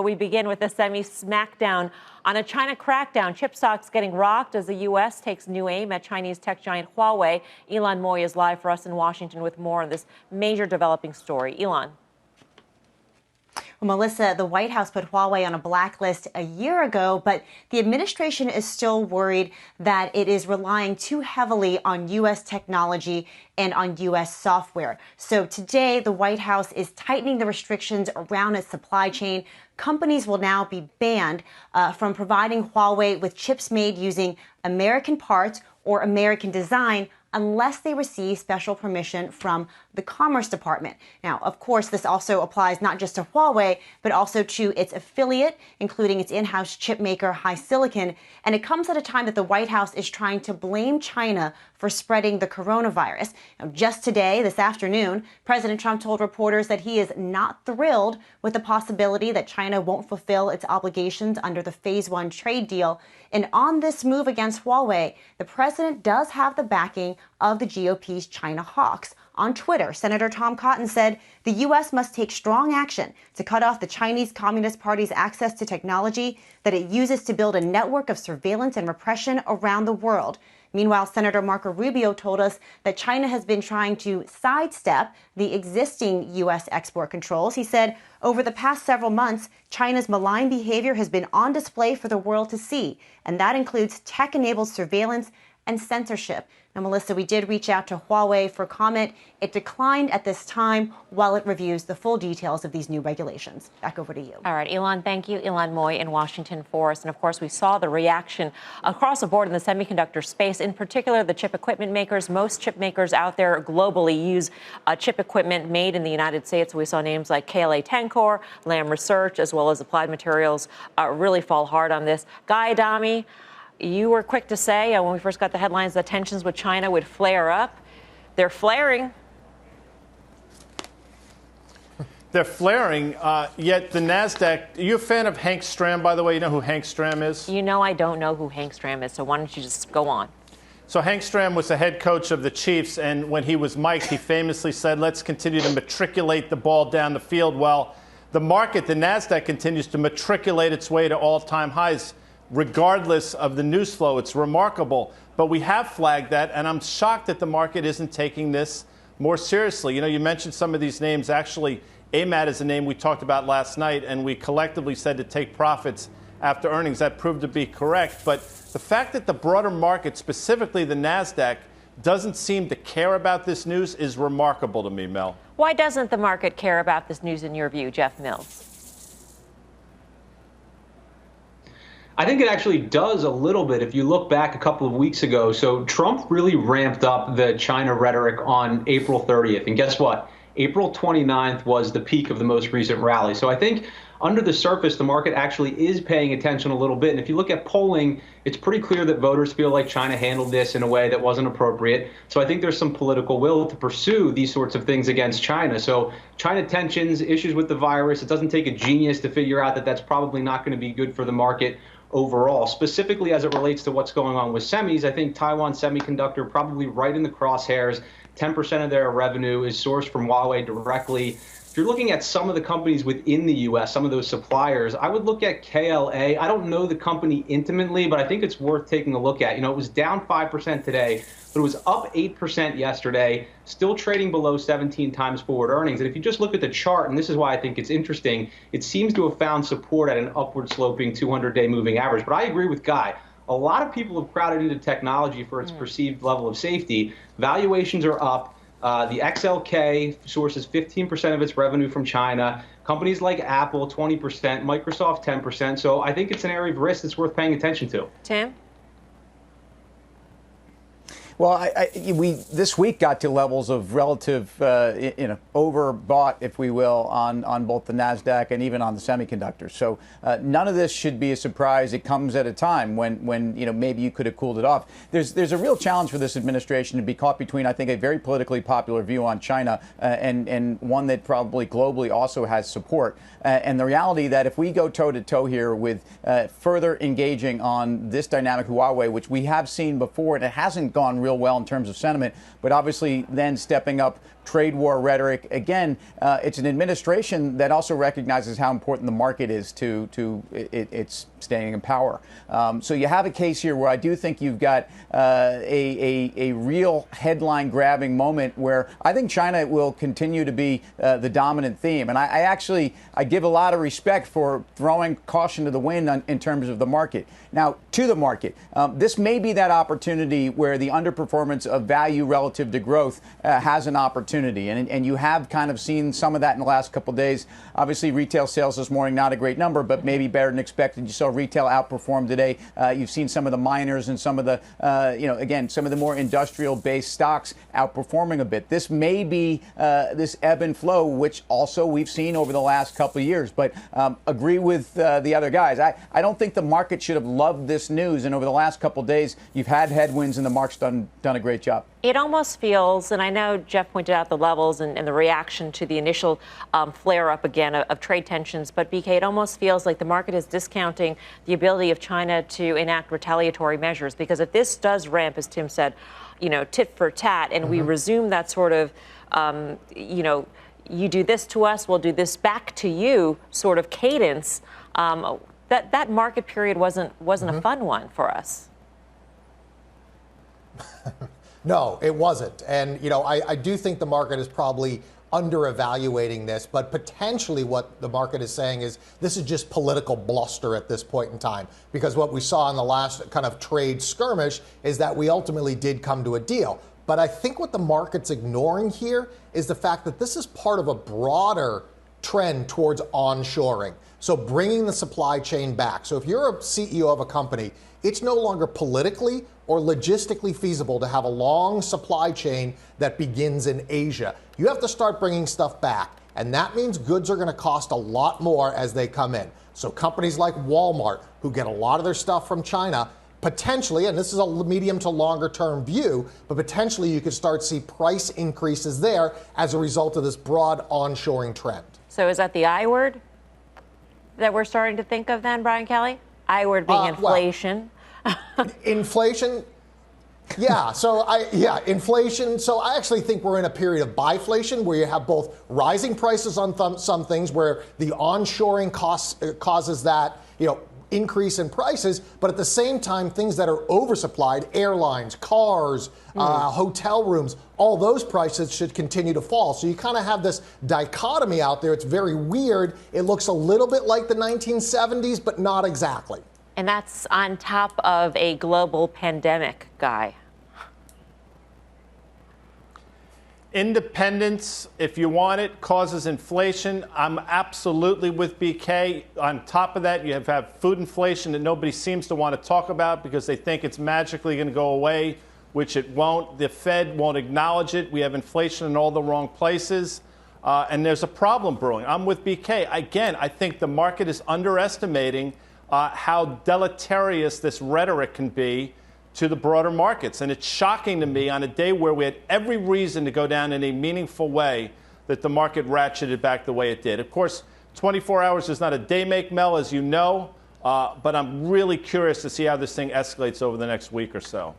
we begin with the semi-smackdown on a China crackdown. Chip stocks getting rocked as the U.S. takes new aim at Chinese tech giant Huawei. Ylan Moy is live for us in Washington with more on this major developing story. Ylan. Well, Melissa, the White House put Huawei on a blacklist a year ago, but the administration is still worried that it is relying too heavily on U.S. technology and on U.S. software. So today, the White House is tightening the restrictions around its supply chain. Companies will now be banned from providing Huawei with chips made using American parts or American design unless they receive special permission from the Commerce Department. Now, of course, this also applies not just to Huawei, but also to its affiliate, including its in-house chip maker, HiSilicon. And it comes at a time that the White House is trying to blame China for spreading the coronavirus. Now, just today, this afternoon, President Trump told reporters that he is not thrilled with the possibility that China won't fulfill its obligations under the Phase 1 trade deal. And on this move against Huawei, the president does have the backing of the GOP's China hawks. On Twitter, Senator Tom Cotton said the U.S. must take strong action to cut off the Chinese Communist Party's access to technology that it uses to build a network of surveillance and repression around the world. Meanwhile, Senator Marco Rubio told us that China has been trying to sidestep the existing U.S. export controls. He said over the past several months, China's malign behavior has been on display for the world to see, and that includes tech-enabled surveillance and censorship. Now, Melissa, we did reach out to Huawei for comment. It declined at this time while it reviews the full details of these new regulations. Back over to you. All right, Ylan, thank you. Ylan Moy in Washington for us. And of course, we saw the reaction across the board in the semiconductor space, in particular the chip equipment makers. Most chip makers out there globally use chip equipment made in the United States. We saw names like KLA-Tencor, Lam Research, as well as Applied Materials really fall hard on this. Guy Adami, you were quick to say when we first got the headlines that tensions with China would flare up. They're flaring. They're flaring, yet the NASDAQ. Are you a fan of Hank Stram, by the way? You know who Hank Stram is? You know I don't know who Hank Stram is, so why don't you just go on? So Hank Stram was the head coach of the Chiefs, and when he was mic'd, he famously said, let's continue to matriculate the ball down the field. Well, the market, the NASDAQ, continues to matriculate its way to all-time highs, regardless of the news flow. It's remarkable. But we have flagged that, and I'm shocked that the market isn't taking this more seriously. You know, you mentioned some of these names. Actually, AMAT is a name we talked about last night, and we collectively said to take profits after earnings. That proved to be correct. But the fact that the broader market, specifically the NASDAQ, doesn't seem to care about this news is remarkable to me, Mel. Why doesn't the market care about this news in your view, Jeff Mills? I think it actually does a little bit if you look back a couple of weeks ago. So Trump really ramped up the China rhetoric on April 30th. And guess what? April 29th was the peak of the most recent rally. So I think under the surface, the market actually is paying attention a little bit. And if you look at polling, it's pretty clear that voters feel like China handled this in a way that wasn't appropriate. So I think there's some political will to pursue these sorts of things against China. So China tensions, issues with the virus, it doesn't take a genius to figure out that that's probably not going to be good for the market overall. Specifically as it relates to what's going on with semis, I think Taiwan Semiconductor probably right in the crosshairs. 10% of their revenue is sourced from Huawei directly. If you're looking at some of the companies within the U.S., some of those suppliers, I would look at KLA. I don't know the company intimately, but I think it's worth taking a look at. You know, it was down 5% today, but it was up 8% yesterday, still trading below 17 times forward earnings. And if you just look at the chart, and this is why I think it's interesting, it seems to have found support at an upward sloping 200-day moving average. But I agree with Guy. A lot of people have crowded into technology for its perceived level of safety. Valuations are up. The XLK sources 15% of its revenue from China. Companies like Apple, 20%, Microsoft, 10%. So I think it's an area of risk that's worth paying attention to. Tim? Well, we this week got to levels of relative, overbought, if we will, on both the NASDAQ and even on the semiconductors. So none of this should be a surprise. It comes at a time when maybe you could have cooled it off. There's a real challenge for this administration to be caught between, I think, a very politically popular view on China and one that probably globally also has support. And the reality that if we go toe-to-toe here with further engaging on this dynamic Huawei, which we have seen before, and it hasn't gone real well in terms of sentiment, but obviously then stepping up trade war rhetoric. Again, it's an administration that also recognizes how important the market is to its staying in power. So you have a case here where I do think you've got a real headline-grabbing moment where I think China will continue to be the dominant theme. And I give a lot of respect for throwing caution to the wind in terms of the market. Now, to the market, this may be that opportunity where the underperformance of value relative to growth has an opportunity. And you have kind of seen some of that in the last couple of days. Obviously, retail sales this morning, not a great number, but maybe better than expected. You saw retail outperform today. You've seen some of the miners and some of the, again, some of the more industrial-based stocks outperforming a bit. This may be this ebb and flow, which also we've seen over the last couple of years. But agree with the other guys. I don't think the market should have loved this news. And over the last couple of days, you've had headwinds, and the market's done a great job. It almost feels, and I know Jeff pointed out the levels and the reaction to the initial flare-up again of trade tensions, but BK, it almost feels like the market is discounting the ability of China to enact retaliatory measures, because if this does ramp, as Tim said, tit for tat, and we resume that sort of, you do this to us, we'll do this back to you sort of cadence, that market period wasn't a fun one for us. No, it wasn't. And, I do think the market is probably under-evaluating this, but potentially what the market is saying is this is just political bluster at this point in time, because what we saw in the last kind of trade skirmish is that we ultimately did come to a deal. But I think what the market's ignoring here is the fact that this is part of a broader trend towards onshoring. So bringing the supply chain back. So if you're a CEO of a company, it's no longer politically or logistically feasible to have a long supply chain that begins in Asia. You have to start bringing stuff back. And that means goods are going to cost a lot more as they come in. So companies like Walmart, who get a lot of their stuff from China, potentially, and this is a medium to longer term view, but potentially you could start to see price increases there as a result of this broad onshoring trend. So is that the I word that we're starting to think of then, Brian Kelly? I word being inflation. Inflation. Yeah. Inflation. So I actually think we're in a period of biflation where you have both rising prices on some things where the onshoring causes that, increase in prices, but at the same time, things that are oversupplied, airlines, cars, hotel rooms, all those prices should continue to fall. So you kind of have this dichotomy out there. It's very weird. It looks a little bit like the 1970s, but not exactly. And that's on top of a global pandemic, Guy. Independence, if you want it, causes inflation. I'm absolutely with BK. On top of that, you have food inflation that nobody seems to want to talk about because they think it's magically going to go away, which it won't. The Fed won't acknowledge it. We have inflation in all the wrong places. And there's a problem brewing. I'm with BK. Again, I think the market is underestimating how deleterious this rhetoric can be to the broader markets. And it's shocking to me on a day where we had every reason to go down in a meaningful way that the market ratcheted back the way it did. Of course, 24 hours is not a day make, Mel, as you know, but I'm really curious to see how this thing escalates over the next week or so.